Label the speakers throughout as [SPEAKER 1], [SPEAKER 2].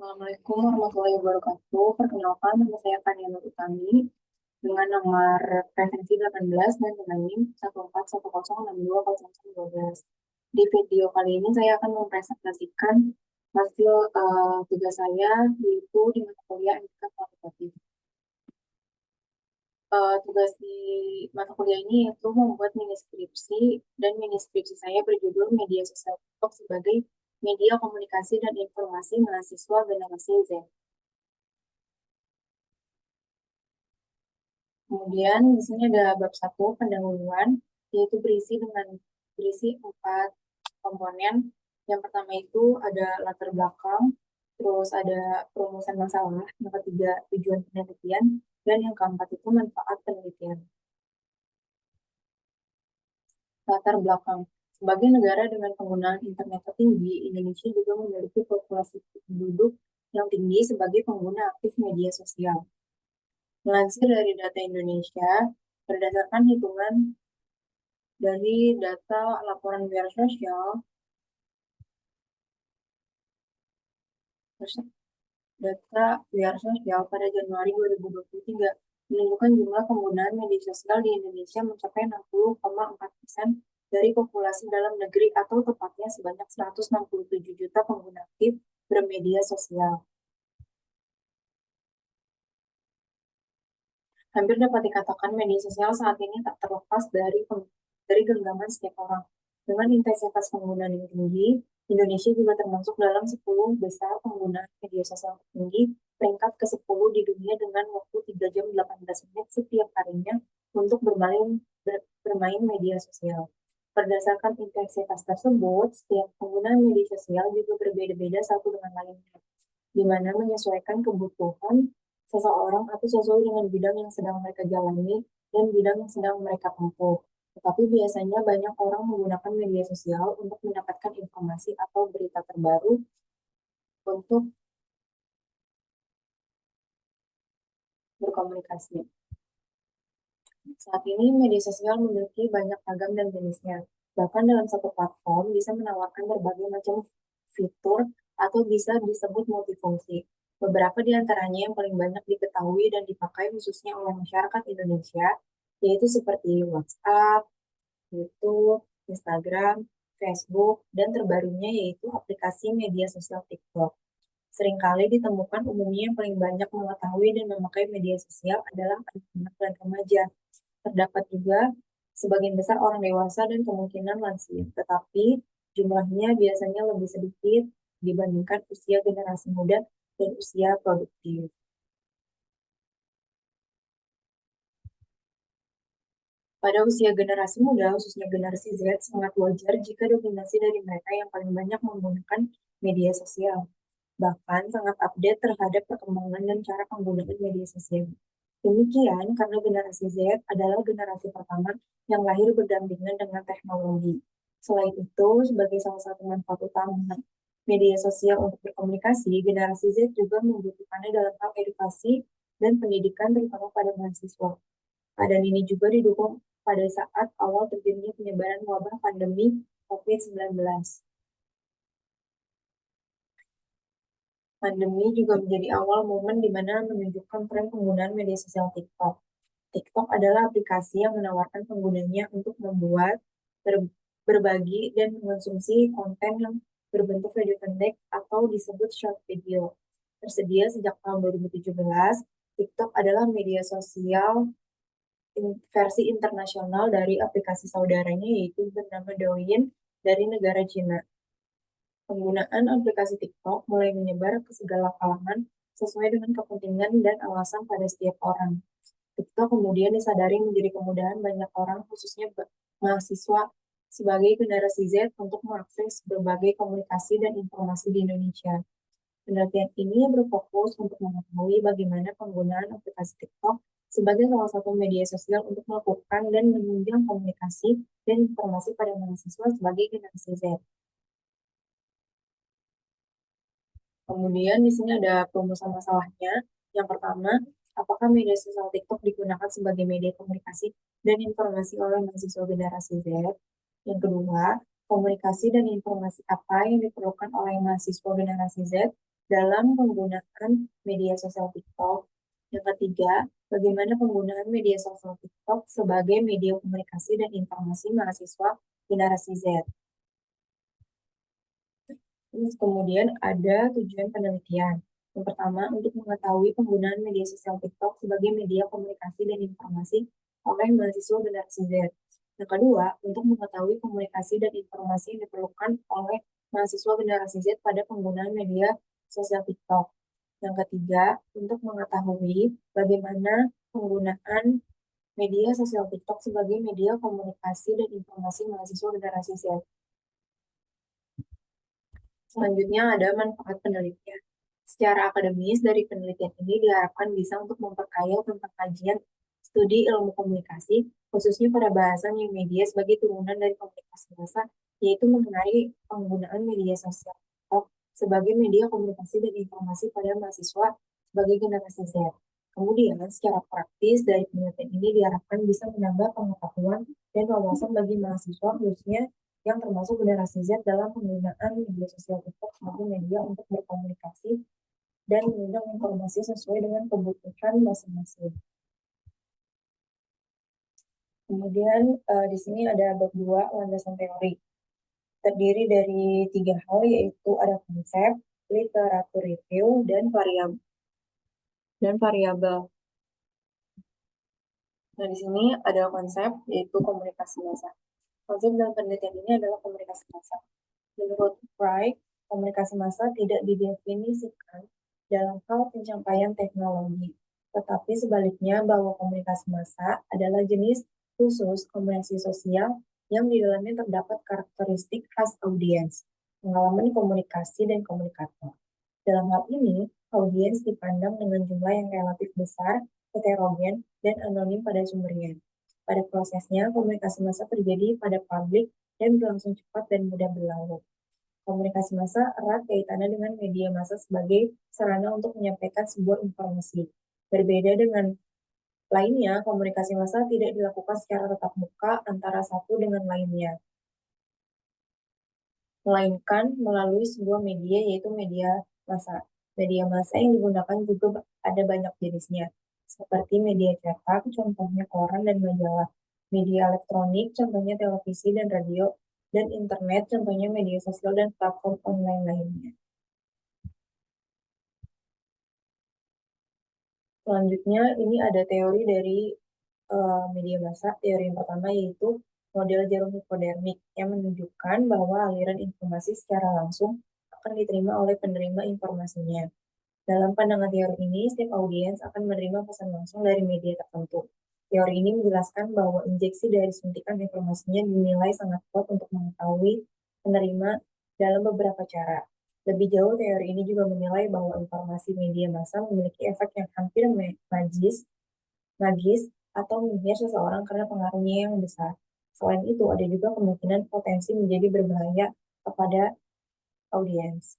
[SPEAKER 1] Assalamualaikum warahmatullahi wabarakatuh. Perkenalkan, nama saya Fania Nur Utami dengan nomor referensi 18 dan dengan NIM 141062012. Di video kali ini saya akan mempresentasikan hasil tugas saya yaitu di mata kuliah etika kualitatif. Tugas di mata kuliah ini yaitu membuat mini skripsi dan mini skripsi saya berjudul Media Sosial TikTok sebagai media komunikasi dan informasi mahasiswa generasi Z. Kemudian di sini ada bab 1 pendahuluan, yaitu berisi 4 komponen. Yang pertama itu ada latar belakang, terus ada perumusan masalah, yang ketiga tujuan penelitian, dan yang keempat itu manfaat penelitian. Latar belakang. Sebagai negara dengan penggunaan internet tertinggi, Indonesia juga memiliki populasi penduduk yang tinggi sebagai pengguna aktif media sosial. Melansir dari data Indonesia, berdasarkan hitungan dari data laporan biaya sosial, pada Januari 2023 menunjukkan jumlah penggunaan media sosial di Indonesia mencapai 60,4% dari populasi dalam negeri atau tepatnya sebanyak 167 juta pengguna aktif bermedia sosial. Hampir dapat dikatakan media sosial saat ini tak terlepas dari genggaman setiap orang. Dengan intensitas penggunaan yang tinggi, Indonesia juga termasuk dalam 10 besar pengguna media sosial tertinggi, peringkat ke-10 di dunia dengan waktu 3 jam 18 menit setiap harinya untuk bermain media sosial. Berdasarkan intensitas tersebut, setiap pengguna media sosial juga berbeda-beda satu dengan lainnya, di mana menyesuaikan kebutuhan seseorang atau sesuai dengan bidang yang sedang mereka jalani dan bidang yang sedang mereka tempuh. Tetapi biasanya banyak orang menggunakan media sosial untuk mendapatkan informasi atau berita terbaru untuk berkomunikasi. Saat ini media sosial memiliki banyak ragam dan jenisnya. Bahkan dalam satu platform bisa menawarkan berbagai macam fitur atau bisa disebut multifungsi. Beberapa di antaranya yang paling banyak diketahui dan dipakai khususnya oleh masyarakat Indonesia, yaitu seperti WhatsApp, YouTube, Instagram, Facebook, dan terbarunya yaitu aplikasi media sosial TikTok. Seringkali ditemukan umumnya yang paling banyak mengetahui dan memakai media sosial adalah anak-anak dan remaja. Terdapat juga sebagian besar orang dewasa dan kemungkinan lansia, tetapi jumlahnya biasanya lebih sedikit dibandingkan usia generasi muda dan usia produktif. Pada usia generasi muda, khususnya generasi Z, sangat wajar jika dominasi dari mereka yang paling banyak menggunakan media sosial. Bahkan sangat update terhadap perkembangan dan cara penggunaan media sosial. Demikian karena generasi Z adalah generasi pertama yang lahir berdampingan dengan teknologi. Selain itu, sebagai salah satu manfaat utama media sosial untuk berkomunikasi, generasi Z juga membutuhkannya dalam hal edukasi dan pendidikan terutama pada mahasiswa. Keadaan ini juga didukung pada saat awal terjadinya penyebaran wabah pandemi COVID-19. Pandemi juga menjadi awal momen di mana menunjukkan tren penggunaan media sosial TikTok. TikTok adalah aplikasi yang menawarkan penggunanya untuk membuat, berbagi, dan mengonsumsi konten yang berbentuk video pendek atau disebut short video. Tersedia sejak tahun 2017, TikTok adalah media sosial versi internasional dari aplikasi saudaranya yaitu bernama Douyin dari negara Cina. Penggunaan aplikasi TikTok mulai menyebar ke segala kalangan sesuai dengan kepentingan dan alasan pada setiap orang. TikTok kemudian disadari menjadi kemudahan banyak orang, khususnya mahasiswa sebagai generasi Z untuk mengakses berbagai komunikasi dan informasi di Indonesia. Penelitian ini berfokus untuk mengetahui bagaimana penggunaan aplikasi TikTok sebagai salah satu media sosial untuk melakukan dan menunjang komunikasi dan informasi pada mahasiswa sebagai generasi Z. Kemudian di sini ada perumusan masalahnya. Yang pertama, apakah media sosial TikTok digunakan sebagai media komunikasi dan informasi oleh mahasiswa generasi Z? Yang kedua, komunikasi dan informasi apa yang diperlukan oleh mahasiswa generasi Z dalam penggunaan media sosial TikTok. Yang ketiga, bagaimana penggunaan media sosial TikTok sebagai media komunikasi dan informasi mahasiswa generasi Z. Terus kemudian ada tujuan penelitian. Yang pertama, untuk mengetahui penggunaan media sosial TikTok sebagai media komunikasi dan informasi oleh mahasiswa generasi Z. Yang kedua, untuk mengetahui komunikasi dan informasi yang diperlukan oleh mahasiswa generasi Z pada penggunaan media sosial TikTok. Yang ketiga, untuk mengetahui bagaimana penggunaan media sosial TikTok sebagai media komunikasi dan informasi mahasiswa generasi Z. Selanjutnya ada manfaat penelitian. Secara akademis, dari penelitian ini diharapkan bisa untuk memperkaya tentang kajian studi ilmu komunikasi, khususnya pada bahasan new media sebagai turunan dari komunikasi massa, yaitu mengenai penggunaan media sosial sebagai media komunikasi dan informasi pada mahasiswa sebagai generasi Z. Kemudian, secara praktis, dari penelitian ini diharapkan bisa menambah pengetahuan dan wawasan bagi mahasiswa, khususnya yang termasuk generasi Z dalam penggunaan media sosial TikTok sebagai media untuk berkomunikasi dan mengundang informasi sesuai dengan kebutuhan masing-masing. Kemudian di sini ada bab 2 landasan teori. Terdiri dari 3 hal, yaitu ada konsep, literatur review, dan variabel. Nah, di sini ada konsep, yaitu komunikasi massa. Konsep dalam penelitian ini adalah komunikasi massa. Menurut Wright, komunikasi massa tidak didefinisikan dalam hal pencapaian teknologi, tetapi sebaliknya bahwa komunikasi massa adalah jenis khusus komunikasi sosial yang di dalamnya terdapat karakteristik khas audiens, pengalaman komunikasi, dan komunikator. Dalam hal ini, audiens dipandang dengan jumlah yang relatif besar, heterogen, dan anonim pada sumbernya. Pada prosesnya, komunikasi massa terjadi pada publik dan berlangsung cepat dan mudah berlalu. Komunikasi massa erat kaitannya dengan media massa sebagai sarana untuk menyampaikan sebuah informasi. Berbeda dengan lainnya, komunikasi massa tidak dilakukan secara tatap muka antara satu dengan lainnya, melainkan melalui sebuah media, yaitu media massa. Media massa yang digunakan juga ada banyak jenisnya, seperti media cetak, contohnya koran dan majalah, media elektronik, contohnya televisi dan radio, dan internet, contohnya media sosial dan platform online lainnya. Selanjutnya, ini ada teori dari media massa. Teori yang pertama yaitu model jarum hipodermik yang menunjukkan bahwa aliran informasi secara langsung akan diterima oleh penerima informasinya. Dalam pandangan teori ini, setiap audiens akan menerima pesan langsung dari media tertentu. Teori ini menjelaskan bahwa injeksi dari suntikan informasinya dinilai sangat kuat untuk mengetahui penerima dalam beberapa cara. Lebih jauh, teori ini juga menilai bahwa informasi media massa memiliki efek yang hampir magis atau menyihir seseorang karena pengaruhnya yang besar. Selain itu, ada juga kemungkinan potensi menjadi berbahaya kepada audiens.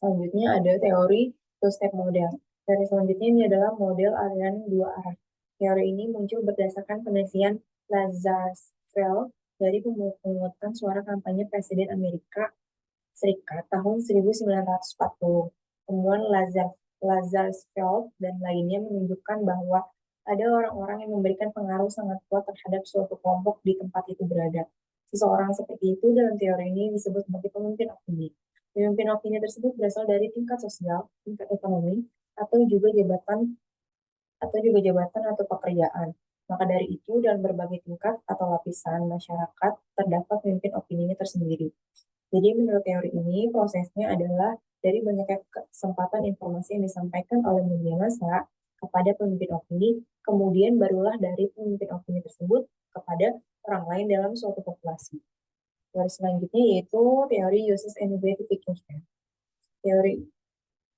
[SPEAKER 1] Selanjutnya ada teori two-step model. Teori selanjutnya ini adalah model aliran dua arah. Teori ini muncul berdasarkan penelitian Lazarsfeld dari pemungutan suara kampanye Presiden Amerika Serikat tahun 1940. Temuan Lazarsfeld dan lainnya menunjukkan bahwa ada orang-orang yang memberikan pengaruh sangat kuat terhadap suatu kelompok di tempat itu berada. Seseorang seperti itu dalam teori ini disebut sebagai pemimpin opini. Pemimpin opini tersebut berasal dari tingkat sosial, tingkat ekonomi, atau juga jabatan atau pekerjaan. Maka dari itu, dalam berbagai tingkat atau lapisan masyarakat terdapat pemimpin opininya tersendiri. Jadi menurut teori ini, prosesnya adalah dari banyaknya kesempatan informasi yang disampaikan oleh media massa kepada pemimpin opini, kemudian barulah dari pemimpin opini tersebut kepada orang lain dalam suatu populasi. Teori selanjutnya yaitu teori uses and gratification. Teori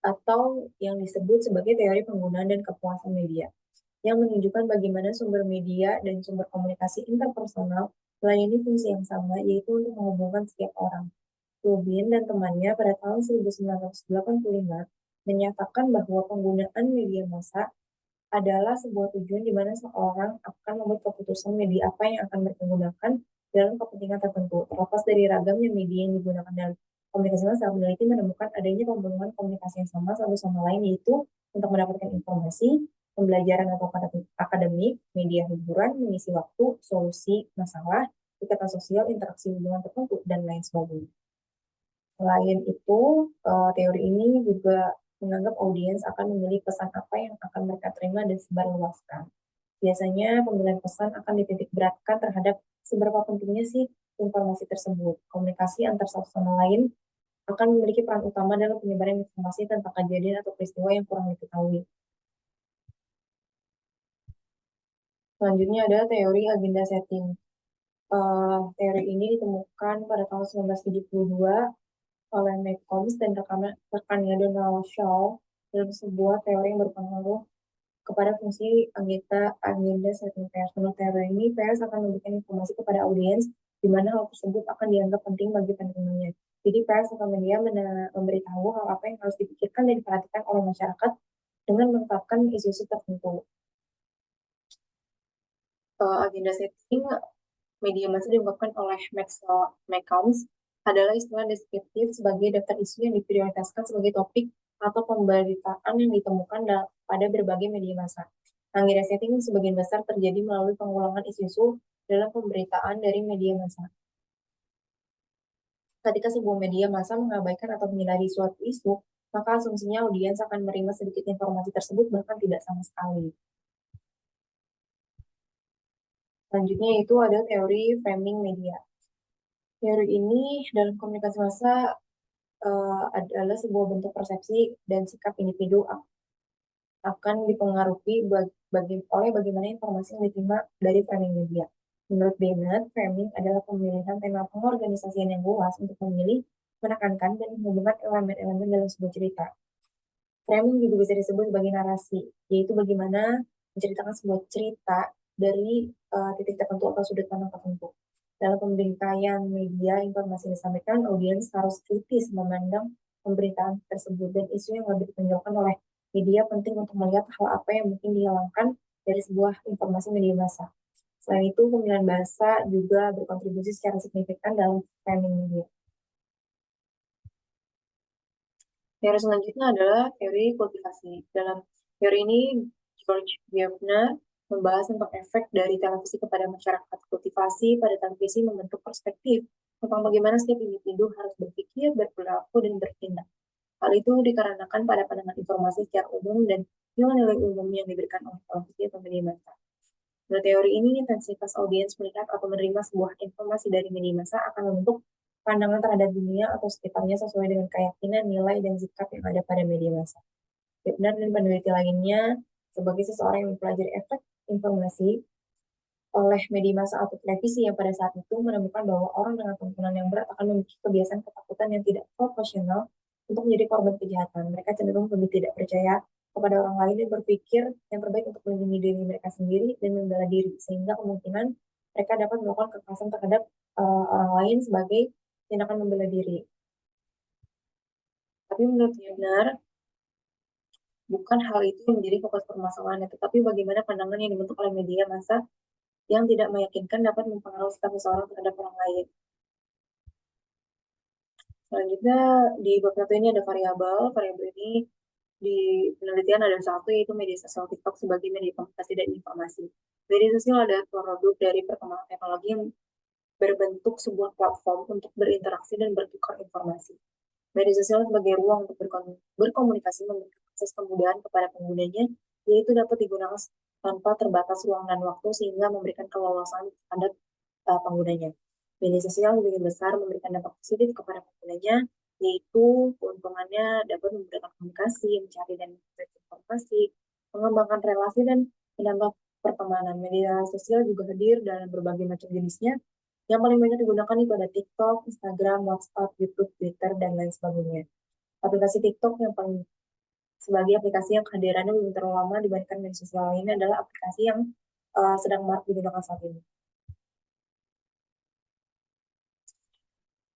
[SPEAKER 1] atau yang disebut sebagai teori penggunaan dan kepuasan media, yang menunjukkan bagaimana sumber media dan sumber komunikasi interpersonal melayani fungsi yang sama, yaitu untuk menghubungkan setiap orang. Rubin dan temannya pada tahun 1985 menyatakan bahwa penggunaan media massa adalah sebuah tujuan di mana seorang akan membuat keputusan media apa yang akan mereka gunakan dalam kepentingan tertentu, terlepas dari ragamnya media yang digunakan dalam komunikasi massa, peneliti menemukan adanya pembunuhan komunikasi yang sama satu sama lain, yaitu untuk mendapatkan informasi, pembelajaran atau akademik, media hiburan, mengisi waktu, solusi masalah, ikatan sosial, interaksi hubungan tertentu, dan lain sebagainya. Selain itu, teori ini juga menganggap audiens akan memilih pesan apa yang akan mereka terima dan sebarluaskan. Biasanya pemilihan pesan akan dititik beratkan terhadap seberapa pentingnya sih informasi tersebut. Komunikasi antar satu sama lain akan memiliki peran utama dalam penyebaran informasi tentang kejadian atau peristiwa yang kurang diketahui. Selanjutnya ada teori agenda setting. Teori ini ditemukan pada tahun 1972 oleh McCombs dan rekannya Donald Shaw dalam sebuah teori yang berpengaruh kepada fungsi agenda setting pers. Menurut teori ini, pers akan memberikan informasi kepada audiens di mana hal tersebut akan dianggap penting bagi penerimanya. Jadi pers akan memberitahu hal apa yang harus dipikirkan dan diperhatikan oleh masyarakat dengan menetapkan isu-isu tertentu. Agenda setting media massa diungkapkan oleh McCombs adalah istilah deskriptif sebagai daftar isu yang diprioritaskan sebagai topik atau pemberitaan yang ditemukan pada berbagai media massa. Agenda setting sebagian besar terjadi melalui pengulangan isu-isu dalam pemberitaan dari media massa. Ketika sebuah media massa mengabaikan atau menghindari suatu isu, maka asumsinya audiens akan menerima sedikit informasi tersebut, bahkan tidak sama sekali. Selanjutnya itu ada teori framing media. Teori ini dalam komunikasi massa adalah sebuah bentuk persepsi dan sikap individu akan dipengaruhi oleh bagaimana informasi yang diterima dari framing media. Menurut Bennett, framing adalah pemilihan tema pengorganisasian yang luas untuk memilih, menekankan, dan menghubungkan elemen-elemen dalam sebuah cerita. Framing juga bisa disebut sebagai narasi, yaitu bagaimana menceritakan sebuah cerita dari titik tertentu atau sudut pandang tertentu. Dalam pemberitaan media, informasi yang disampaikan, audiens harus kritis memandang pemberitaan tersebut dan isu yang lebih ditonjolkan oleh media penting untuk melihat hal apa yang mungkin dihilangkan dari sebuah informasi media massa. Selain itu, pemilihan bahasa juga berkontribusi secara signifikan dalam framing media. Teori selanjutnya adalah teori kultivasi. Dalam teori ini, George Gerbner membahas tentang efek dari televisi kepada masyarakat. Kultivasi pada televisi membentuk perspektif tentang bagaimana setiap individu harus berpikir, berperilaku, dan bertindak. Hal itu dikarenakan pada pandangan informasi secara umum dan nilai-nilai umum yang diberikan oleh televisi atau media massa. Menurut teori ini, intensitas audiens melihat atau menerima sebuah informasi dari media massa akan membentuk pandangan terhadap dunia atau sekitarnya sesuai dengan keyakinan, nilai, dan sikap yang ada pada media massa. Gardner dan peneliti lainnya, sebagai seseorang yang mempelajari efek informasi oleh media massa atau televisi yang pada saat itu menemukan bahwa orang dengan tuntunan yang berat akan memiliki kebiasaan ketakutan yang tidak proporsional untuk menjadi korban kejahatan. Mereka cenderung lebih tidak percaya kepada orang lain dan berpikir yang terbaik untuk melindungi diri mereka sendiri dan membela diri, sehingga kemungkinan mereka dapat melakukan kekerasan terhadap orang lain sebagai tindakan membela diri. Tapi menurut Gardner, bukan hal itu yang menjadi fokus permasalahannya, tetapi bagaimana pandangan yang dibentuk oleh media massa yang tidak meyakinkan dapat mempengaruhi sikap seseorang terhadap orang lain. Selanjutnya di bab 1 ini ada variabel. Variabel ini di penelitian ada satu, yaitu media sosial TikTok sebagai media komunikasi dan informasi. Media sosial adalah produk dari perkembangan teknologi yang berbentuk sebuah platform untuk berinteraksi dan bertukar informasi. Media sosial sebagai ruang untuk berkomunikasi memberikan akses kemudahan kepada penggunanya, yaitu dapat digunakan tanpa terbatas ruang dan waktu sehingga memberikan keleluasaan terhadap penggunanya. Media sosial lebih besar memberikan dampak positif kepada penggunanya, yaitu keuntungannya dapat memberikan komunikasi, mencari dan mengakses informasi, mengembangkan relasi, dan menambah pertemanan. Media sosial juga hadir dalam berbagai macam jenisnya. Yang paling banyak digunakan itu ada TikTok, Instagram, WhatsApp, YouTube, Twitter, dan lain sebagainya. Aplikasi TikTok yang paling sebagai aplikasi yang kehadirannya belum terlalu lama dibandingkan media sosial lainnya adalah aplikasi yang sedang marak digunakan saat ini.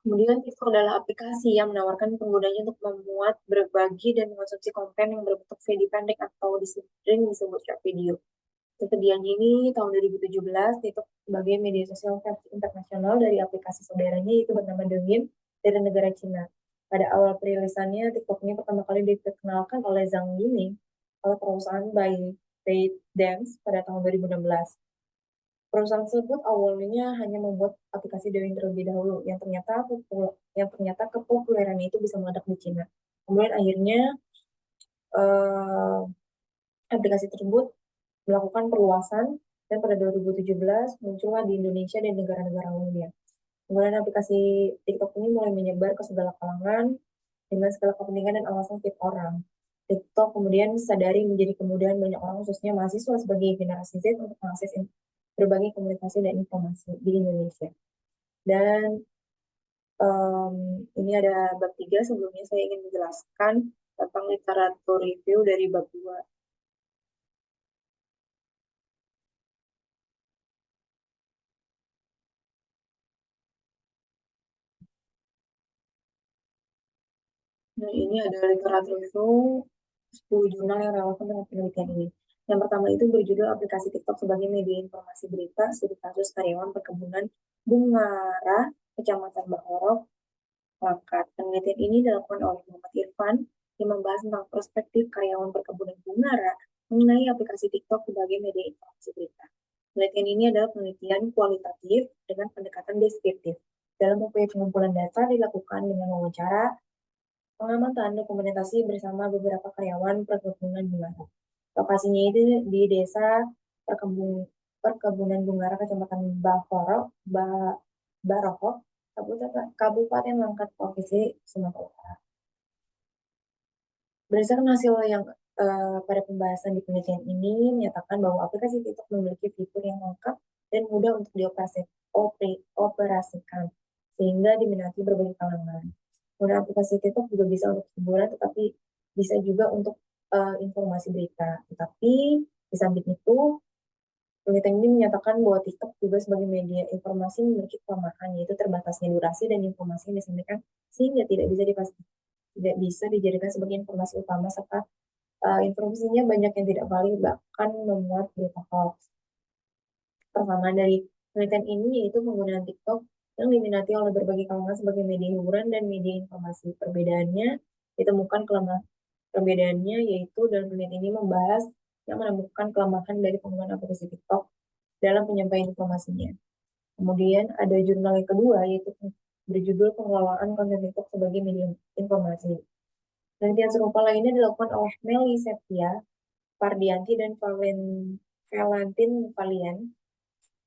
[SPEAKER 1] Kemudian TikTok adalah aplikasi yang menawarkan penggunanya untuk memuat, berbagi, dan mengonsumsi konten yang berbentuk video pendek atau disebut short video. Keterdiaannya ini tahun 2017, TikTok sebagai media sosial versi internasional dari aplikasi saudaranya, yaitu bernama Douyin dari negara Cina. Pada awal perilisannya, TikTok ini pertama kali diperkenalkan oleh Zhang Yiming oleh perusahaan ByteDance pada tahun 2016. Perusahaan tersebut awalnya hanya membuat aplikasi daring terlebih dahulu, yang ternyata kepopulerannya itu bisa meledak di Cina. Kemudian akhirnya eh, aplikasi tersebut melakukan perluasan dan pada 2017 muncullah di Indonesia dan negara-negara lainnya. Kemudian aplikasi TikTok ini mulai menyebar ke segala kalangan dengan segala kepentingan dan alasan setiap orang. TikTok kemudian disadari menjadi kemudahan banyak orang, khususnya mahasiswa sebagai generasi Z, untuk mengakses berbagai komunikasi dan informasi di Indonesia. Dan em, ini ada bab 3. Sebelumnya saya ingin menjelaskan tentang literatur review dari bab 2. Nah, ini ada literatur review 10 jurnal yang relevan dengan penelitian ini. Yang pertama itu berjudul Aplikasi TikTok sebagai Media Informasi Berita, Studi Kasus Karyawan Perkebunan Bungara, Kecamatan Bahorok, Langkat. Penelitian ini dilakukan oleh Muhammad Irfan yang membahas tentang perspektif karyawan perkebunan Bungara mengenai aplikasi TikTok sebagai media informasi berita. Penelitian ini adalah penelitian kualitatif dengan pendekatan deskriptif. Dalam upaya pengumpulan data dilakukan dengan wawancara, pengamatan, dokumentasi bersama beberapa karyawan perkebunan Bungara. Lokasinya itu di desa perkebunan Bungara, Kecamatan Baroko, Kabupaten Langkat, Provinsi Sumatera Utara. Berdasarkan hasil yang pada pembahasan di penelitian ini menyatakan bahwa aplikasi TikTok memiliki fitur yang lengkap dan mudah untuk dioperasikan, sehingga diminati berbagai kalangan. Kemudian aplikasi TikTok juga bisa untuk hiburan, tetapi bisa juga untuk informasi berita. Tetapi di samping itu, penelitian ini menyatakan bahwa TikTok juga sebagai media informasi memiliki kelemahan, yaitu terbatasnya durasi dan informasi yang disampaikan, sehingga tidak bisa dijadikan sebagai informasi utama, serta informasinya banyak yang tidak valid, bahkan memuat berita hoax. Pertama dari penelitian ini yaitu penggunaan TikTok yang diminati oleh berbagai kalangan sebagai media hiburan dan media informasi. Perbedaannya yaitu dalam penelitian ini membahas yang menemukan kelemahan dari penggunaan aplikasi TikTok dalam penyampaian informasinya. Kemudian ada jurnal yang kedua yaitu berjudul Pengelolaan Konten TikTok sebagai Media Informasi. Penelitian serupa lainnya dilakukan oleh Meli Septia, Pardianti, dan Valentin Valian.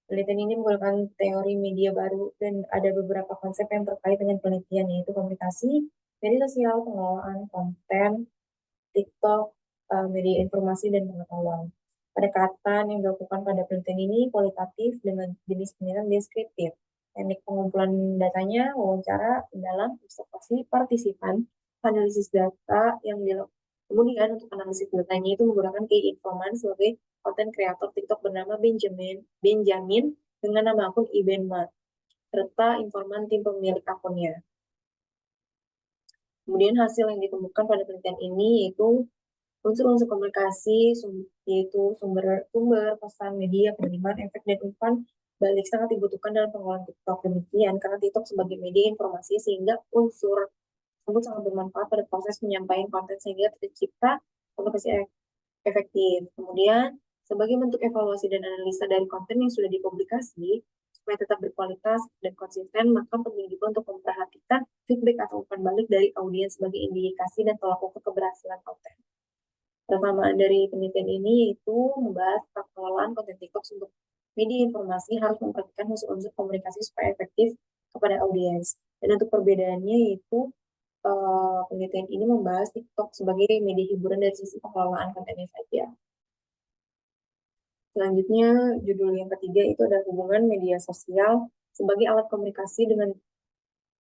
[SPEAKER 1] Penelitian ini menggunakan teori media baru dan ada beberapa konsep yang terkait dengan penelitian, yaitu komunikasi, media sosial, pengelolaan konten, TikTok, media informasi, dan pengetahuan. Pendekatan yang dilakukan pada penelitian ini kualitatif dengan jenis penelitian deskriptif. Teknik pengumpulan datanya, wawancara dalam observasi partisipan, analisis data yang dilakukan. Kemudian untuk analisis datanya itu menggunakan key informant sebagai konten kreator TikTok bernama Benjamin dengan nama akun Ibenma, serta informan tim pemilik akunnya. Kemudian hasil yang ditemukan pada penelitian ini yaitu unsur-unsur komunikasi, yaitu sumber pesan, media, penerimaan, efek, dan umpan balik sangat dibutuhkan dalam pengelolaan TikTok. Demikian karena TikTok sebagai media informasi, sehingga unsur tersebut sangat bermanfaat pada proses penyampaian konten sehingga tercipta komunikasi efektif. Kemudian, sebagai bentuk evaluasi dan analisa dari konten yang sudah dipublikasi, supaya tetap berkualitas dan konsisten, maka penting juga untuk memperhatikan feedback atau umpan balik dari audiens sebagai indikasi dan tolak ukur keberhasilan konten. Persamaan dari penelitian ini yaitu membahas tentang pengelolaan konten TikTok untuk media informasi harus memperhatikan unsur-unsur komunikasi supaya efektif kepada audiens. Dan untuk perbedaannya yaitu penelitian ini membahas TikTok sebagai media hiburan dari sisi pengelolaan kontennya saja. Selanjutnya, judul yang ketiga itu adalah hubungan media sosial sebagai alat komunikasi dengan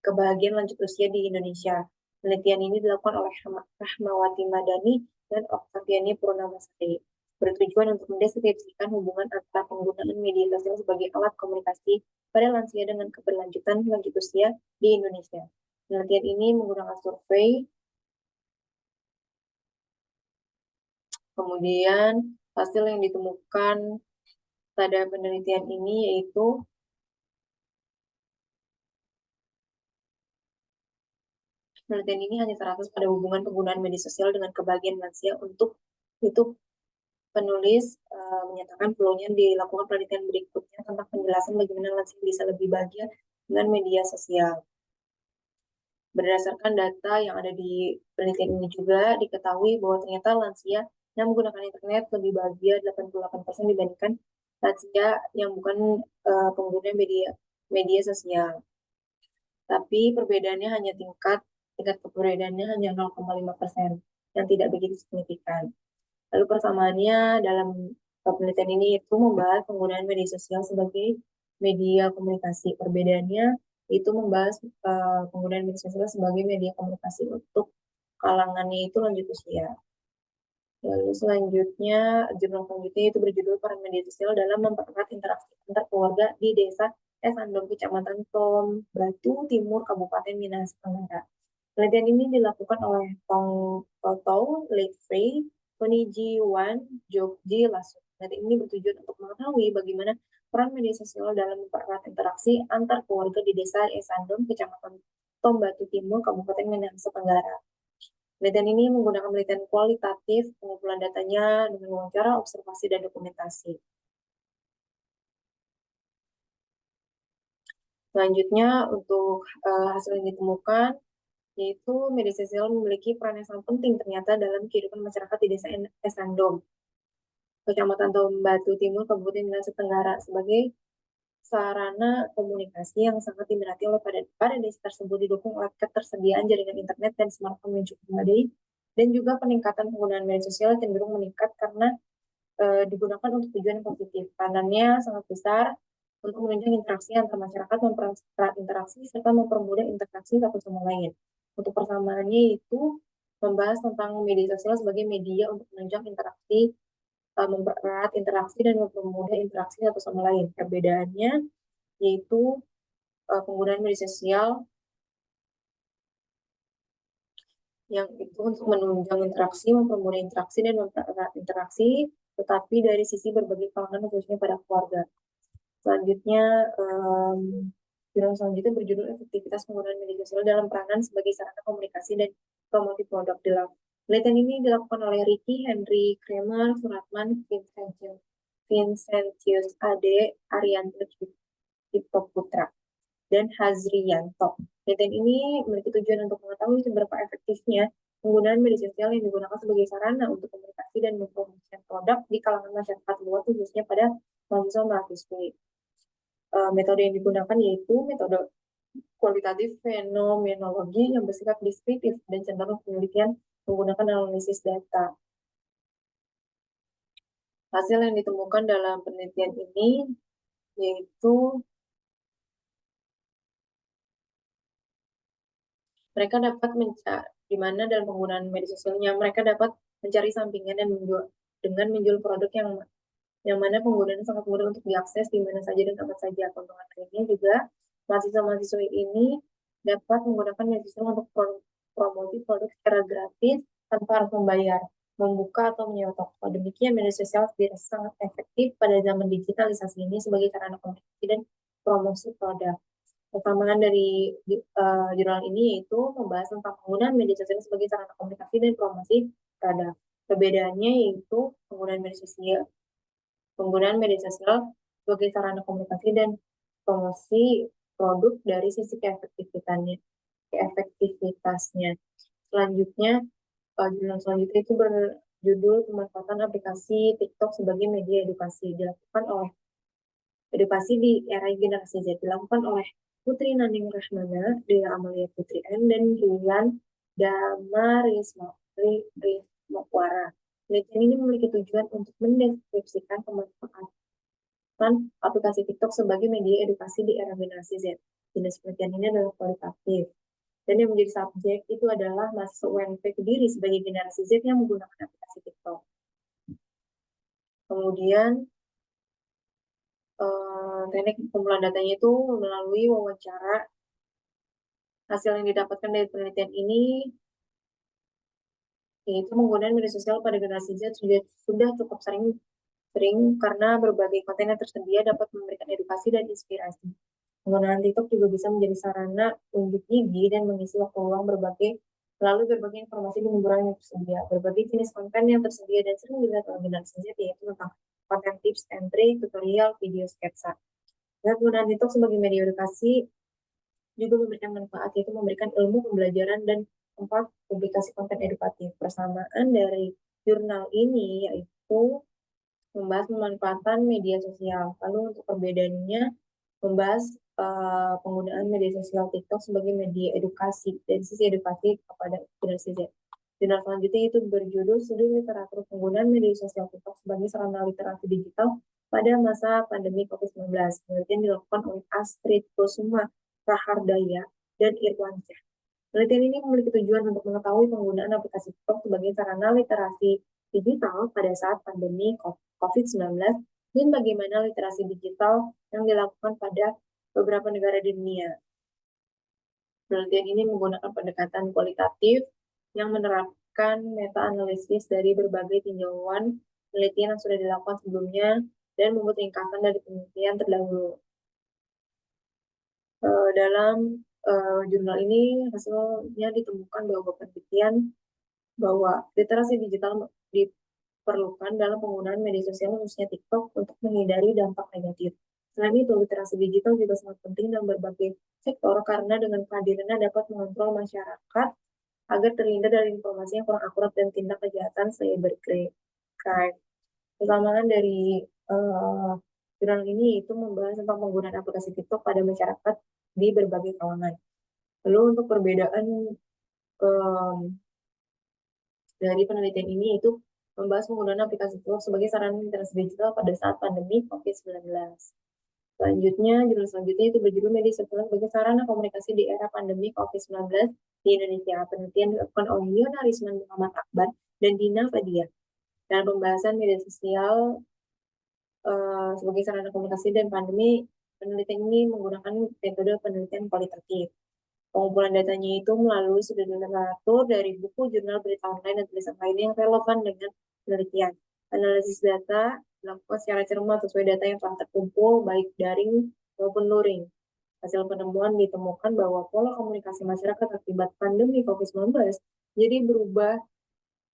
[SPEAKER 1] kebahagiaan lanjut usia di Indonesia. Penelitian ini dilakukan oleh Rahmawati Madani dan Oktaviani Purnamasari, bertujuan untuk mendeskripsikan hubungan antara penggunaan media sosial sebagai alat komunikasi pada lansia dengan keberlanjutan lanjut usia di Indonesia. Penelitian ini menggunakan survei, kemudian hasil yang ditemukan pada penelitian ini yaitu penelitian ini hanya terbatas pada hubungan penggunaan media sosial dengan kebahagiaan lansia. Untuk itu, penulis menyatakan perlunya dilakukan penelitian berikutnya tentang penjelasan bagaimana lansia bisa lebih bahagia dengan media sosial. Berdasarkan data yang ada di penelitian ini juga diketahui bahwa ternyata lansia yang menggunakan internet lebih bahagia 88% dibandingkan lansia yang bukan pengguna media sosial. Tapi perbedaannya hanya tingkat perbedaannya hanya 0,5% yang tidak begitu signifikan. Lalu persamaannya dalam penelitian ini itu membahas penggunaan media sosial sebagai media komunikasi. Perbedaannya itu membahas penggunaan media sosial sebagai media komunikasi untuk kalangannya itu lanjut usia. Lalu selanjutnya, jurnal selanjutnya itu berjudul Peran Media Sosial dalam Mempererat Interaksi Antar Keluarga di Desa Esandom, Kecamatan Tom Batu Timur, Kabupaten Minahasa Tenggara. Penelitian ini dilakukan oleh Tong Toto, Leifrey, Tony Ji Wan, Jokji Lasu. Penelitian ini bertujuan untuk mengetahui bagaimana peran media sosial dalam mempererat interaksi antar keluarga di Desa Esandom, Kecamatan Tom Batu Timur, Kabupaten Minahasa Tenggara. Penelitian ini menggunakan penelitian kualitatif, pengumpulan datanya dengan wawancara, observasi, dan dokumentasi. Selanjutnya, untuk hasil yang ditemukan, yaitu media sosial memiliki peran yang sangat penting ternyata dalam kehidupan masyarakat di Desa Esandom, Kecamatan Tombatu Timur, Kabupaten Minahasa Tenggara, sebagai sarana komunikasi yang sangat diminati oleh pada desa tersebut, didukung oleh ketersediaan jaringan internet dan smartphone yang cukup memadai, dan juga peningkatan penggunaan media sosial cenderung meningkat karena digunakan untuk tujuan yang positif. Perannya sangat besar untuk menunjang interaksi antar masyarakat, mempererat interaksi, serta mempermudah interaksi satu sama lain. Untuk persamaannya itu membahas tentang media sosial sebagai media untuk menunjang interaksi, mempererat interaksi, dan mempermudah interaksi satu sama lain. Perbedaannya yaitu penggunaan media sosial yang itu untuk menunjang interaksi, mempermudah interaksi, dan mempererat interaksi, tetapi dari sisi berbagai kalangan khususnya pada keluarga. Selanjutnya, jurnal selanjutnya berjudul Efektivitas Penggunaan Media Sosial dalam Peranan sebagai Sarana Komunikasi dan Promosi Produk. Penelitian ini dilakukan oleh Ricky Henry Kramer, Suratman Vincentius Ade, Arianto Cipto Putra, dan Hazrianto. Penelitian ini memiliki tujuan untuk mengetahui seberapa efektifnya penggunaan media sosial yang digunakan sebagai sarana untuk komunikasi dan mempromosikan produk di kalangan masyarakat luas, khususnya pada mahasiswa-mahasiswi. Metode yang digunakan yaitu metode kualitatif fenomenologi yang bersifat deskriptif dan cenderung penelitian menggunakan analisis data. Hasil yang ditemukan dalam penelitian ini yaitu mereka dapat mencari di mana dalam penggunaan media sosialnya mereka dapat mencari sampingan dan menjual produk yang mana penggunaannya sangat mudah untuk diakses di mana saja dan kapan saja. Keuntungan lainnya juga, mahasiswa-mahasiswa ini dapat menggunakan media sosial untuk promosi produk secara gratis tanpa harus membayar, membuka atau menyewa toko. Demikian, media sosial sangat efektif pada zaman digitalisasi ini sebagai sarana komunikasi dan promosi produk. Pertambahan dari jurnal ini yaitu membahas tentang penggunaan media sosial sebagai sarana komunikasi dan promosi produk. Perbedaannya yaitu penggunaan media sosial sebagai sarana komunikasi dan promosi produk dari sisi keefektivitasnya. Selanjutnya, jurnal selanjutnya itu berjudul Pemanfaatan Aplikasi TikTok sebagai Media Edukasi dilakukan oleh edukasi di era generasi Z dilakukan oleh Putri Naning Rahmana, Dea Amalia Putri N, dan Julian Damarismakwara. Penelitian ini memiliki tujuan untuk mendeskripsikan pemanfaatan aplikasi TikTok sebagai media edukasi di era generasi Z. Jenis penelitian ini adalah kualitatif. Dan yang menjadi subjek itu adalah mahasiswa UNP Kediri sebagai generasi Z yang menggunakan aplikasi TikTok. Kemudian, teknik pengumpulan datanya itu melalui wawancara. Hasil yang didapatkan dari penelitian ini yaitu penggunaan media sosial pada generasi Z sudah cukup sering karena berbagai konten yang tersedia dapat memberikan edukasi dan inspirasi. Penggunaan TikTok juga bisa menjadi sarana unjuk gigi dan mengisi waktu luang melalui berbagai informasi di hiburan yang tersedia. Berbagai jenis konten yang tersedia dan sering dilihat oleh generasi Z yaitu tentang konten tips and trick, tutorial, video sketsa. Dan penggunaan TikTok sebagai media edukasi juga memberikan manfaat, yaitu memberikan ilmu pembelajaran dan tempat publikasi konten edukatif. Persamaan dari jurnal ini yaitu membahas pemanfaatan media sosial. Lalu untuk perbedaannya membahas penggunaan media sosial TikTok sebagai media edukasi dari sisi edukasi kepada generasi Z. Jurnal selanjutnya itu berjudul Studi Literatur Penggunaan Media Sosial TikTok sebagai Sarana Literasi Digital pada masa pandemi COVID-19. Penelitian dilakukan oleh Astrid Kusuma Rahardaya dan Irwansyah. Penelitian ini memiliki tujuan untuk mengetahui penggunaan aplikasi TikTok sebagai sarana literasi digital pada saat pandemi COVID-19 dan bagaimana literasi digital yang dilakukan pada beberapa negara di dunia. Penelitian ini menggunakan pendekatan kualitatif yang menerapkan meta-analisis dari berbagai tinjauan penelitian yang sudah dilakukan sebelumnya dan membuat ringkasan dari penelitian terdahulu. Dalam jurnal ini hasilnya ditemukan bahwa penelitian bahwa literasi digital diperlukan dalam penggunaan media sosial khususnya TikTok untuk menghindari dampak negatif. Selain itu, literasi digital juga sangat penting dalam berbagai sektor karena dengan kehadirannya dapat mengontrol masyarakat agar terhindar dari informasi yang kurang akurat dan tindak kejahatan cybercrime. Persamaan dari jurnal ini itu membahas tentang penggunaan aplikasi TikTok pada masyarakat di berbagai kalangan. Lalu untuk perbedaan dari penelitian ini itu membahas penggunaan aplikasi TikTok sebagai sarana literasi digital pada saat pandemi COVID-19. Jurnal selanjutnya itu berjudul Media Sosial sebagai sarana komunikasi di era pandemi COVID-19 di Indonesia. Penelitian dilakukan oleh Yona Risman Muhammad Akbar dan Dina Fadia. Dalam pembahasan media sosial sebagai sarana komunikasi dan pandemi, penelitian ini menggunakan metode penelitian kualitatif. Pengumpulan datanya itu melalui studi literatur dari buku, jurnal, berita online, dan tulisan lainnya yang relevan dengan penelitian. Analisis data dilakukan secara cermat sesuai data yang telah terkumpul, baik daring maupun luring. Hasil penemuan ditemukan bahwa pola komunikasi masyarakat akibat pandemi COVID-19 jadi berubah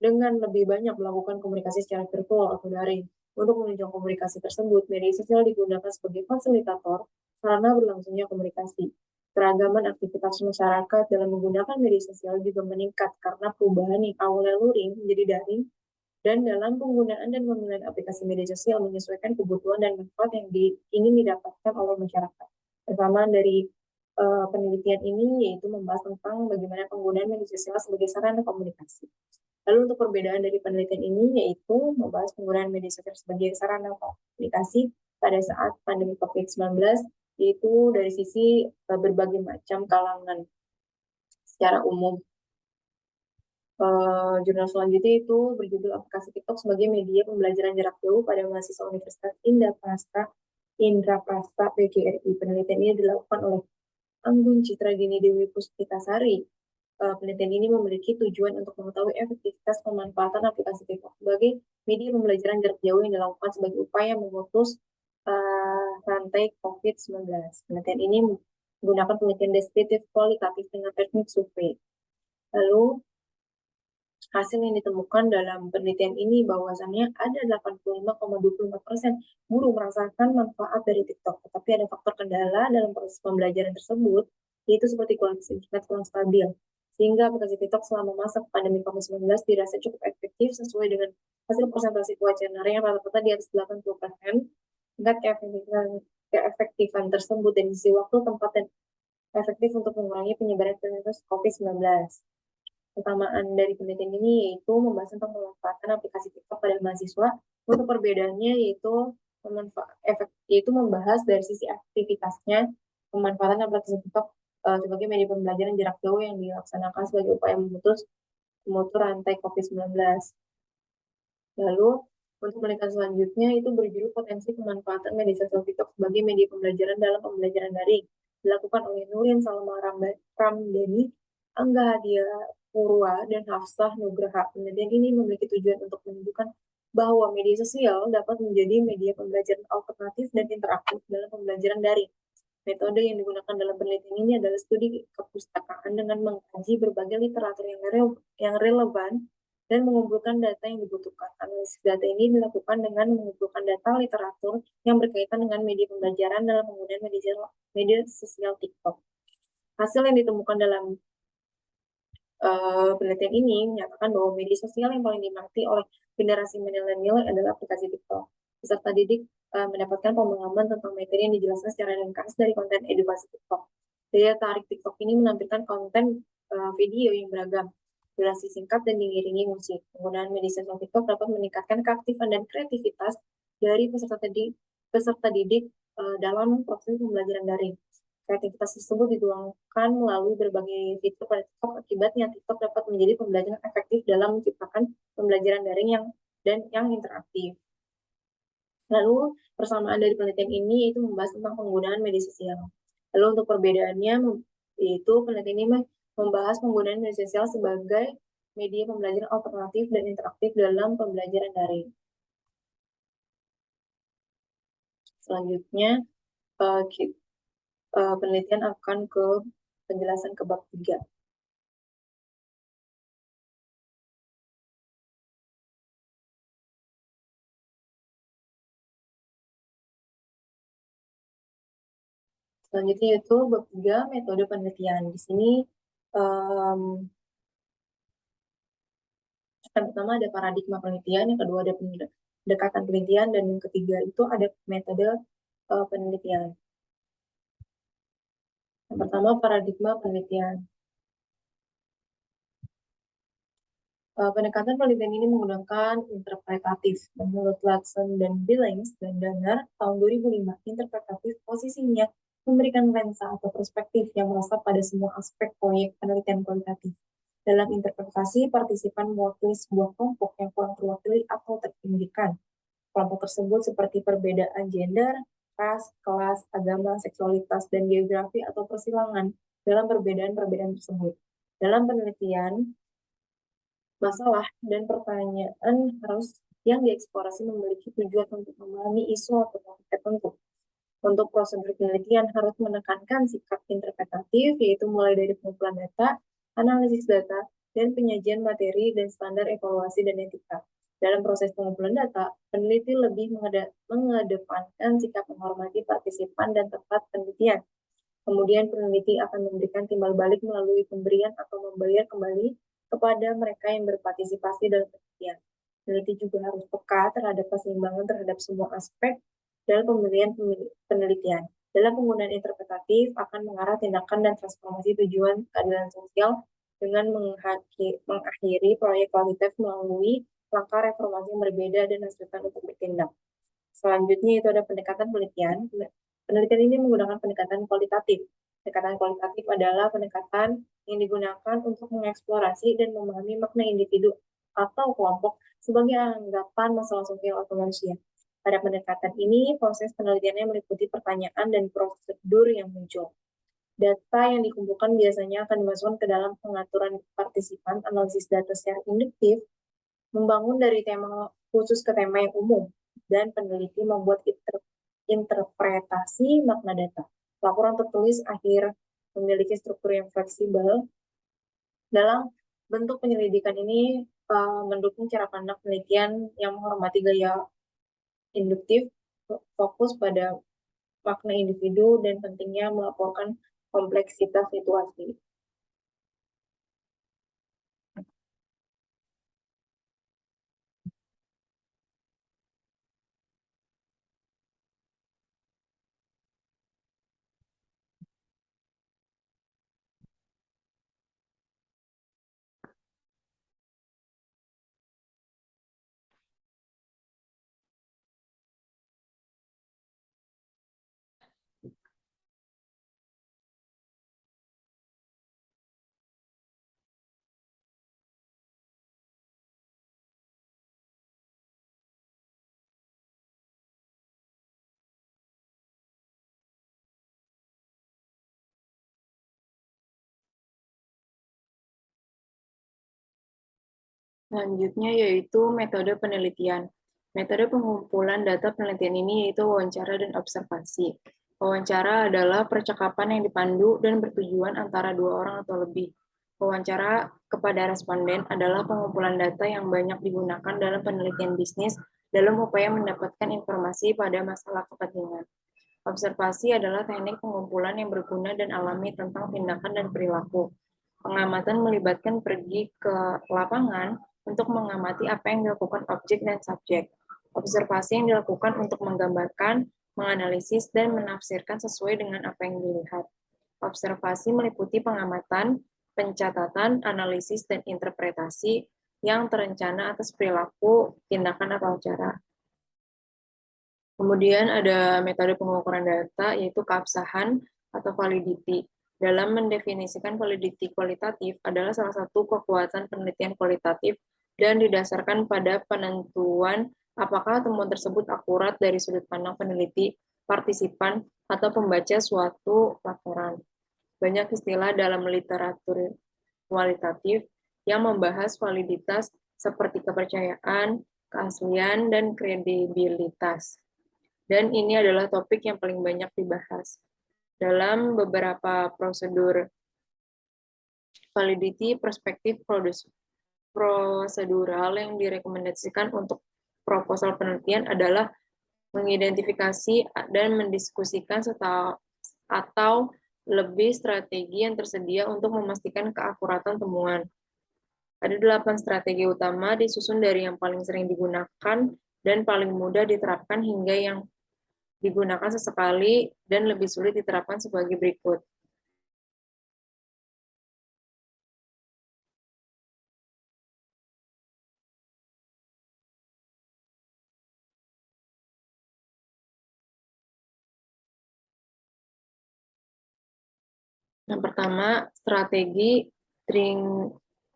[SPEAKER 1] dengan lebih banyak melakukan komunikasi secara virtual atau daring. Untuk menunjang komunikasi tersebut, media sosial digunakan sebagai fasilitator sarana berlangsungnya komunikasi. Keragaman aktivitas masyarakat dalam menggunakan media sosial juga meningkat karena perubahan yang awalnya luring menjadi daring dan dalam penggunaan dan pemilihan aplikasi media sosial menyesuaikan kebutuhan dan manfaat yang ingin didapatkan oleh masyarakat. Persamaan dari penelitian ini yaitu membahas tentang bagaimana penggunaan media sosial sebagai sarana komunikasi. Lalu untuk perbedaan dari penelitian ini yaitu membahas penggunaan media sosial sebagai sarana komunikasi pada saat pandemi COVID-19 yaitu dari sisi berbagai macam kalangan secara umum. Jurnal selanjutnya itu berjudul Aplikasi TikTok sebagai Media Pembelajaran Jarak Jauh pada Mahasiswa Universitas Indraprasta PGRI. Penelitian ini dilakukan oleh Anggun Citra Dini Dewi Puspitasari. Penelitian ini memiliki tujuan untuk mengetahui efektivitas pemanfaatan aplikasi TikTok sebagai media pembelajaran jarak jauh yang dilakukan sebagai upaya memutus rantai COVID-19. Penelitian ini menggunakan penelitian deskriptif kualitatif dengan teknik survei. Lalu, hasil yang ditemukan dalam penelitian ini bahwasannya ada 85,24% guru merasakan manfaat dari TikTok, tetapi ada faktor kendala dalam proses pembelajaran tersebut, yaitu seperti kualitas internet kurang stabil, sehingga aplikasi TikTok selama masa pandemi COVID-19 dirasa cukup efektif sesuai dengan hasil presentasi kuesioner yang rata-rata di atas 80%. Tingkat keefektifan tersebut dari sisi waktu, tempat, dan efektif untuk mengurangi penyebaran virus COVID-19. Utamaan dari penelitian ini yaitu membahas tentang pemanfaatan aplikasi TikTok pada mahasiswa. Untuk perbedaannya yaitu membahas dari sisi aktivitasnya pemanfaatan aplikasi TikTok sebagai media pembelajaran jarak jauh yang dilaksanakan sebagai upaya memutus rantai COVID-19. Lalu untuk penelitian selanjutnya itu berjudul Potensi Pemanfaatan Media Sosial TikTok sebagai Media Pembelajaran dalam Pembelajaran Daring, dilakukan oleh Nurin Salma Ramdhani, Angga Hadia Purwa, dan Hafsah Nugraha. Penelitian ini memiliki tujuan untuk menunjukkan bahwa media sosial dapat menjadi media pembelajaran alternatif dan interaktif dalam pembelajaran daring. Metode yang digunakan dalam penelitian ini adalah studi kepustakaan dengan mengkaji berbagai literatur yang relevan dan mengumpulkan data yang dibutuhkan. Analisis data ini dilakukan dengan mengumpulkan data literatur yang berkaitan dengan media pembelajaran dalam penggunaan media sosial TikTok. Hasil yang ditemukan dalam penelitian ini menyatakan bahwa media sosial yang paling diminati oleh generasi milenial adalah aplikasi TikTok. Peserta didik mendapatkan pemahaman tentang materi yang dijelaskan secara ringkas dari konten edukasi TikTok. Daya tarik TikTok ini menampilkan konten video yang beragam, durasi singkat dan diiringi musik. Penggunaan media sosial TikTok dapat meningkatkan keaktifan dan kreativitas dari peserta didik dalam proses pembelajaran daring. Kreativitas tersebut dituangkan melalui berbagai fitur pada TikTok. Akibatnya, TikTok dapat menjadi pembelajaran efektif dalam menciptakan pembelajaran daring yang interaktif. Lalu, persamaan dari penelitian ini itu membahas tentang penggunaan media sosial. Lalu untuk perbedaannya, yaitu penelitian ini membahas penggunaan media sosial sebagai media pembelajaran alternatif dan interaktif dalam pembelajaran daring. Selanjutnya, penelitian akan ke penjelasan ke bab 3. Selanjutnya itu bab 3, metode penelitian. Di sini yang pertama ada paradigma penelitian, yang kedua ada pendekatan penelitian, dan yang ketiga itu ada metode penelitian. Yang pertama paradigma penelitian. Pendekatan penelitian ini menggunakan interpretatif. Menurut Watson dan Billings dan Danner tahun 2005, interpretatif posisinya memberikan lensa atau perspektif yang merasap pada semua aspek proyek penelitian kualitatif. Dalam interpretasi, partisipan mewakili sebuah kelompok yang kurang terwakili atau terpinggirkan. Kelompok tersebut seperti perbedaan gender, ras, kelas, agama, seksualitas, dan geografi atau persilangan dalam perbedaan-perbedaan tersebut. Dalam penelitian, masalah dan pertanyaan harus yang dieksplorasi memiliki tujuan untuk memahami isu atau topik tertentu. Untuk prosedur penelitian harus menekankan sikap interpretatif, yaitu mulai dari pengumpulan data, analisis data, dan penyajian materi dan standar evaluasi dan etika. Dalam proses pengumpulan data, peneliti lebih mengedepankan sikap menghormati partisipan dan tempat penelitian. Kemudian peneliti akan memberikan timbal balik melalui pemberian atau membayar kembali kepada mereka yang berpartisipasi dalam penelitian. Peneliti juga harus peka terhadap keseimbangan terhadap semua aspek dalam pemilihan penelitian. Dalam penggunaan interpretatif akan mengarah tindakan dan transformasi tujuan keadilan sosial dengan mengakhiri proyek kualitatif melalui langkah reformasi yang berbeda dan hasilkan untuk bertindak. Selanjutnya itu ada pendekatan penelitian. Penelitian ini menggunakan pendekatan kualitatif. Pendekatan kualitatif adalah pendekatan yang digunakan untuk mengeksplorasi dan memahami makna individu atau kelompok sebagai anggapan masalah sosial atau manusia. Pada pendekatan ini, proses penelitiannya meliputi pertanyaan dan prosedur yang muncul. Data yang dikumpulkan biasanya akan dimasukkan ke dalam pengaturan partisipan, analisis data secara induktif, membangun dari tema khusus ke tema yang umum, dan peneliti membuat interpretasi makna data. Laporan tertulis akhir memiliki struktur yang fleksibel. Dalam bentuk penyelidikan ini mendukung cara pandang penelitian yang menghormati gaya induktif, fokus pada makna individu, dan pentingnya melaporkan kompleksitas situasi. Selanjutnya yaitu metode penelitian. Metode pengumpulan data penelitian ini yaitu wawancara dan observasi. Wawancara adalah percakapan yang dipandu dan bertujuan antara dua orang atau lebih. Wawancara kepada responden adalah pengumpulan data yang banyak digunakan dalam penelitian bisnis dalam upaya mendapatkan informasi pada masalah kepentingan. Observasi adalah teknik pengumpulan yang berguna dan alami tentang tindakan dan perilaku. Pengamatan melibatkan pergi ke lapangan untuk mengamati apa yang dilakukan objek dan subjek. Observasi yang dilakukan untuk menggambarkan, menganalisis, dan menafsirkan sesuai dengan apa yang dilihat. Observasi meliputi pengamatan, pencatatan, analisis, dan interpretasi yang terencana atas perilaku, tindakan, atau cara. Kemudian ada metode pengukuran data, yaitu keabsahan atau validity. Dalam mendefinisikan validity kualitatif adalah salah satu kekuatan penelitian kualitatif dan didasarkan pada penentuan apakah temuan tersebut akurat dari sudut pandang peneliti, partisipan, atau pembaca suatu laporan. Banyak istilah dalam literatur kualitatif yang membahas validitas seperti kepercayaan, keaslian, dan kredibilitas. Dan ini adalah topik yang paling banyak dibahas. Dalam beberapa prosedur validity perspektif prosedural yang direkomendasikan untuk proposal penelitian adalah mengidentifikasi dan mendiskusikan atau lebih strategi yang tersedia untuk memastikan keakuratan temuan. Ada 8 strategi utama disusun dari yang paling sering digunakan dan paling mudah diterapkan hingga yang digunakan sesekali dan lebih sulit diterapkan sebagai berikut. Yang pertama, strategi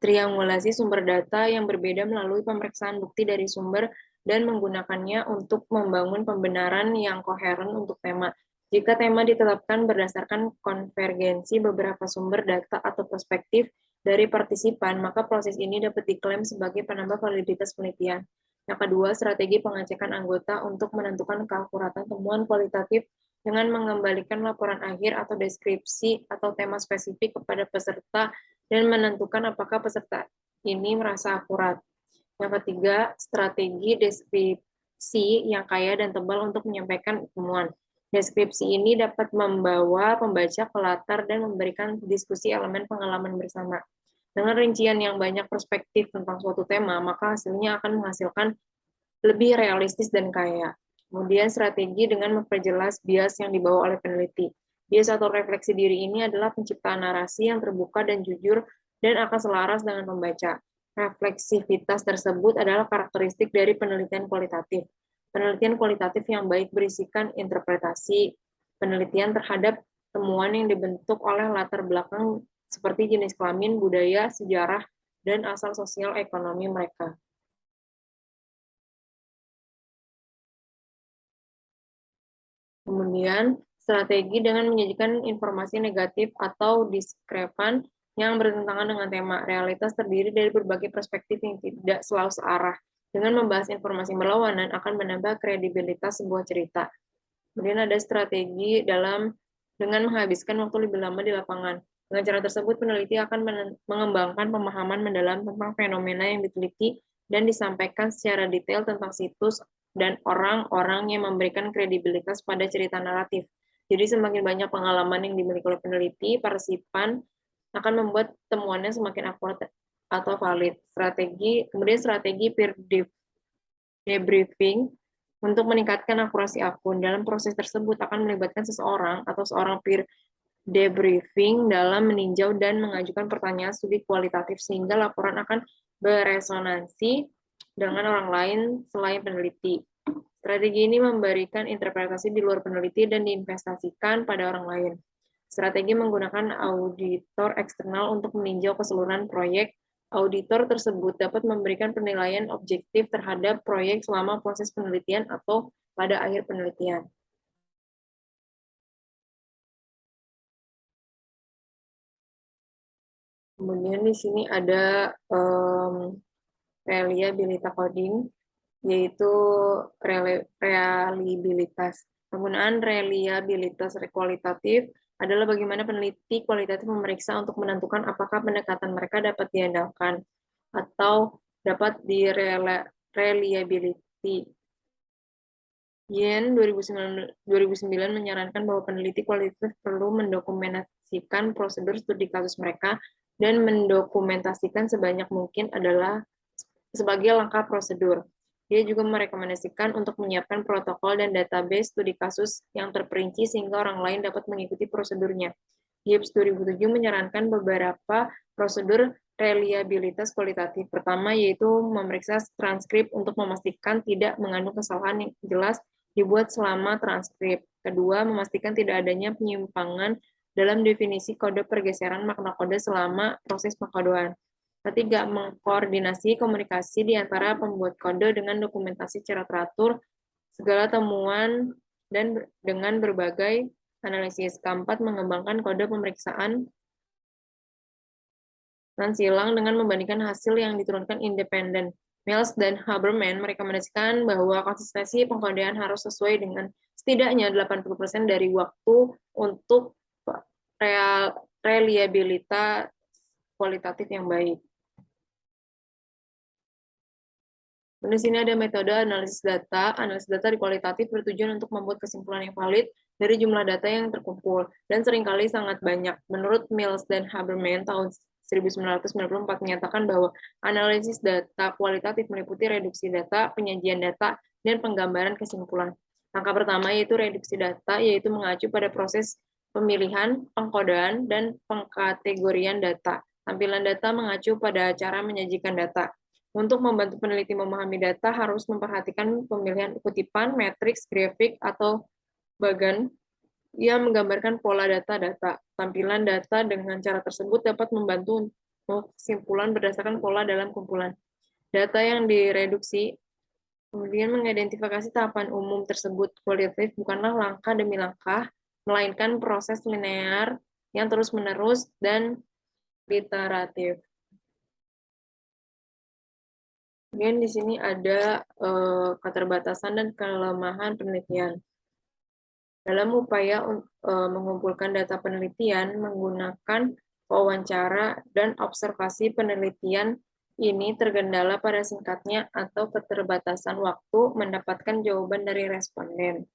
[SPEAKER 1] triangulasi sumber data yang berbeda melalui pemeriksaan bukti dari sumber dan menggunakannya untuk membangun pembenaran yang koheren untuk tema. Jika tema ditetapkan berdasarkan konvergensi beberapa sumber data atau perspektif dari partisipan, maka proses ini dapat diklaim sebagai penambah validitas penelitian. Yang kedua, strategi pengecekan anggota untuk menentukan keakuratan temuan kualitatif dengan mengembalikan laporan akhir atau deskripsi atau tema spesifik kepada peserta dan menentukan apakah peserta ini merasa akurat. Yang ketiga, strategi deskripsi yang kaya dan tebal untuk menyampaikan temuan. Deskripsi ini dapat membawa pembaca ke latar dan memberikan diskusi elemen pengalaman bersama. Dengan rincian yang banyak perspektif tentang suatu tema, maka hasilnya akan menghasilkan lebih realistis dan kaya. Kemudian strategi dengan memperjelas bias yang dibawa oleh peneliti. Bias atau refleksi diri ini adalah penciptaan narasi yang terbuka dan jujur dan akan selaras dengan pembaca. Refleksivitas tersebut adalah karakteristik dari penelitian kualitatif. Penelitian kualitatif yang baik berisikan interpretasi penelitian terhadap temuan yang dibentuk oleh latar belakang seperti jenis kelamin, budaya, sejarah, dan asal sosial ekonomi mereka. Kemudian, strategi dengan menyajikan informasi negatif atau diskrepan yang bertentangan dengan tema. Realitas terdiri dari berbagai perspektif yang tidak selalu searah. Dengan membahas informasi berlawanan akan menambah kredibilitas sebuah cerita. Kemudian ada strategi dengan menghabiskan waktu lebih lama di lapangan. Dengan cara tersebut, peneliti akan mengembangkan pemahaman mendalam tentang fenomena yang diteliti dan disampaikan secara detail tentang situs dan orang-orang yang memberikan kredibilitas pada cerita naratif. Jadi semakin banyak pengalaman yang dimiliki oleh peneliti, partisipan akan membuat temuannya semakin akurat atau valid. Kemudian strategi peer debriefing untuk meningkatkan akurasi akun. Dalam proses tersebut akan melibatkan seseorang atau seorang peer debriefing dalam meninjau dan mengajukan pertanyaan studi kualitatif sehingga laporan akan beresonansi dengan orang lain selain peneliti. Strategi ini memberikan interpretasi di luar peneliti dan diinvestasikan pada orang lain. Strategi menggunakan auditor eksternal untuk meninjau keseluruhan proyek. Auditor tersebut dapat memberikan penilaian objektif terhadap proyek selama proses penelitian atau pada akhir penelitian. Kemudian di sini ada reliability coding, yaitu reliabilitas.
[SPEAKER 2] Penggunaan reliabilitas kualitatif adalah bagaimana peneliti kualitatif memeriksa untuk menentukan apakah pendekatan mereka dapat diandalkan atau dapat reliability. Yen 2009 menyarankan bahwa peneliti kualitatif perlu mendokumentasikan prosedur studi kasus mereka dan mendokumentasikan sebanyak mungkin adalah sebagai langkah prosedur. Dia juga merekomendasikan untuk menyiapkan protokol dan database studi kasus yang terperinci sehingga orang lain dapat mengikuti prosedurnya. Gibbs 2007 menyarankan beberapa prosedur reliabilitas kualitatif. Pertama, yaitu memeriksa transkrip untuk memastikan tidak mengandung kesalahan yang jelas dibuat selama transkrip. Kedua, memastikan tidak adanya penyimpangan dalam definisi kode pergeseran makna kode selama proses pengkodean. Ketiga, mengkoordinasi komunikasi di antara pembuat kode dengan dokumentasi secara teratur, segala temuan, dan dengan berbagai analisis. Keempat, mengembangkan kode pemeriksaan dan silang dengan membandingkan hasil yang diturunkan independen. Mills dan Haberman merekomendasikan bahwa konsistensi pengkodean harus sesuai dengan setidaknya 80% dari waktu untuk reliabilitas kualitatif yang baik. Di sini ada metode analisis data. Analisis data di kualitatif bertujuan untuk membuat kesimpulan yang valid dari jumlah data yang terkumpul, dan seringkali sangat banyak. Menurut Mills dan Haberman, tahun 1994 menyatakan bahwa analisis data kualitatif meliputi reduksi data, penyajian data, dan penggambaran kesimpulan. Langkah pertama yaitu reduksi data, yaitu mengacu pada proses pemilihan, pengkodean, dan pengkategorian data. Tampilan data mengacu pada cara menyajikan data. Untuk membantu peneliti memahami data, harus memperhatikan pemilihan kutipan, matriks, grafik, atau bagan yang menggambarkan pola data-data. Tampilan data dengan cara tersebut dapat membantu kesimpulan berdasarkan pola dalam kumpulan. Data yang direduksi kemudian mengidentifikasi tahapan umum tersebut. Kualitatif bukanlah langkah demi langkah, melainkan proses linear yang terus-menerus dan iteratif. Kemudian di sini ada keterbatasan dan kelemahan penelitian. Dalam upaya mengumpulkan data penelitian menggunakan wawancara dan observasi, penelitian ini terkendala pada singkatnya atau keterbatasan waktu mendapatkan jawaban dari responden.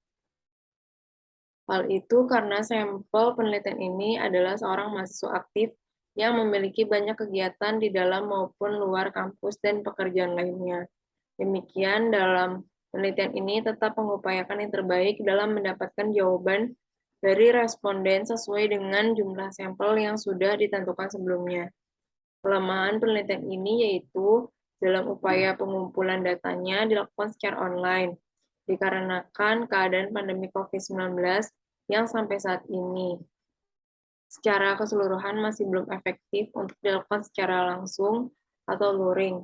[SPEAKER 2] Hal itu karena sampel penelitian ini adalah seorang mahasiswa aktif yang memiliki banyak kegiatan di dalam maupun luar kampus dan pekerjaan lainnya. Demikian, dalam penelitian ini tetap mengupayakan yang terbaik dalam mendapatkan jawaban dari responden sesuai dengan jumlah sampel yang sudah ditentukan sebelumnya. Kelemahan penelitian ini yaitu dalam upaya pengumpulan datanya dilakukan secara online, dikarenakan keadaan pandemi COVID-19 yang sampai saat ini secara keseluruhan masih belum efektif untuk dilakukan secara langsung atau luring.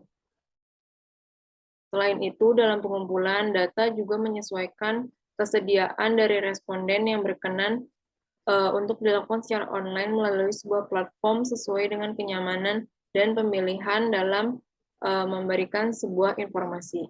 [SPEAKER 2] Selain itu, dalam pengumpulan data juga menyesuaikan kesediaan dari responden yang berkenan untuk dilakukan secara online melalui sebuah platform sesuai dengan kenyamanan dan pemilihan dalam memberikan sebuah informasi.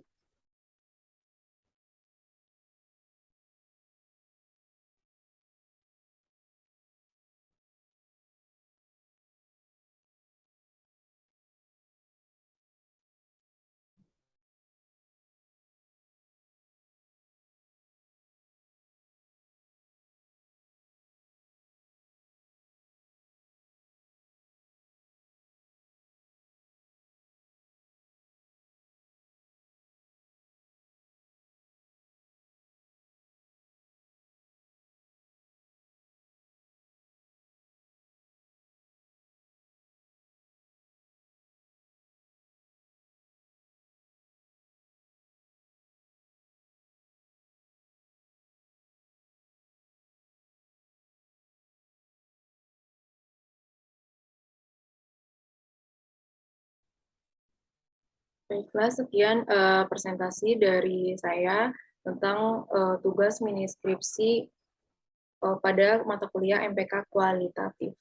[SPEAKER 2] Baiklah, sekian presentasi dari saya tentang tugas mini skripsi pada mata kuliah MPK kualitatif.